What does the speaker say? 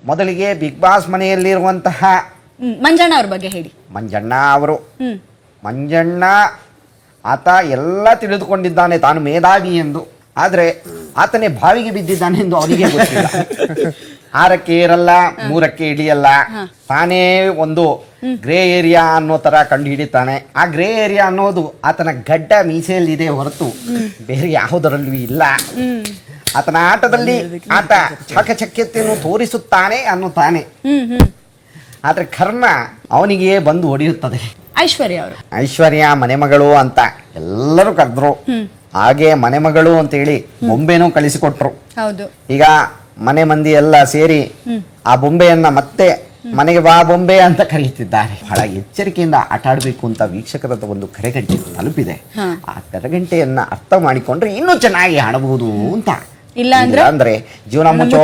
ಮೊದಲಿಗೆ big boss ಮನೆಯಲ್ಲಿರುವಂತಹ Manjanna ಅವ್ರ ಬಗ್ಗೆ ಹೇಳಿ. ಮಂಜಣ್ಣ ಅವರು, ಮಂಜಣ್ಣ ಆತ ಎಲ್ಲ ತಿಳಿದುಕೊಂಡಿದ್ದಾನೆ ತಾನು ಮೇಧಾವಿ ಎಂದು. ಆದರೆ ಆತನೇ ಬಾವಿಗೆ ಬಿದ್ದಿದ್ದಾನೆ ಎಂದು ಅವನಿಗೆ ಗೊತ್ತಿಲ್ಲ. 6ಕ್ಕೆ ಏರಲ್ಲ, 3ಕ್ಕೆ ಇಳಿಯಲ್ಲ. ತಾನೇ ಒಂದು ಗ್ರೇ ಏರಿಯಾ ಅನ್ನೋ ತರ ಕಂಡು ಹಿಡಿತಾನೆ. ಆ ಗ್ರೇ ಏರಿಯಾ ಅನ್ನೋದು ಆತನ ಗಡ್ಡ ಮೀಸೆಯಲ್ಲಿದೆ ಹೊರತು ಬೇರೆ ಯಾವುದರಲ್ಲೂ ಇಲ್ಲ. ಆತನ ಆಟದಲ್ಲಿ ಆತ ಚಾಕಚಕ್ಯತೆಯನ್ನು ತೋರಿಸುತ್ತಾನೆ ಅನ್ನುತ್ತಾನೆ. ಆದ್ರೆ ಕರ್ಮ ಅವನಿಗೆ ಬಂದು ಹೊಡೆಯುತ್ತದೆ. ಐಶ್ವರ್ಯ ಮನೆಮಗಳು ಅಂತ ಎಲ್ಲರೂ ಕರೆದ್ರು. ಹಾಗೆ ಮನೆಮಗಳು ಅಂತೇಳಿ ಬೊಂಬೆನೂ ಕಳಿಸಿಕೊಟ್ರು. ಈಗ ಮನೆ ಮಂದಿ ಎಲ್ಲ ಸೇರಿ ಆ ಬೊಂಬೆಯನ್ನ ಮತ್ತೆ ಮನೆಗೆ ಬಾ ಬೊಂಬೆ ಅಂತ ಕರೆಯುತ್ತಿದ್ದಾರೆ. ಬಹಳ ಎಚ್ಚರಿಕೆಯಿಂದ ಆಟ ಆಡಬೇಕು ಅಂತ ವೀಕ್ಷಕರ ಒಂದು ಕರೆಗಂಟೆ ತಲುಪಿದೆ. ಆ ಕರೆಗಂಟೆಯನ್ನ ಅರ್ಥ ಮಾಡಿಕೊಂಡ್ರೆ ಇನ್ನೂ ಚೆನ್ನಾಗಿ ಆಡಬಹುದು ಅಂತ. ಇಲ್ಲ ಅಂದ್ರೆ ಜೀವನ ಮುಚ್ಚೋ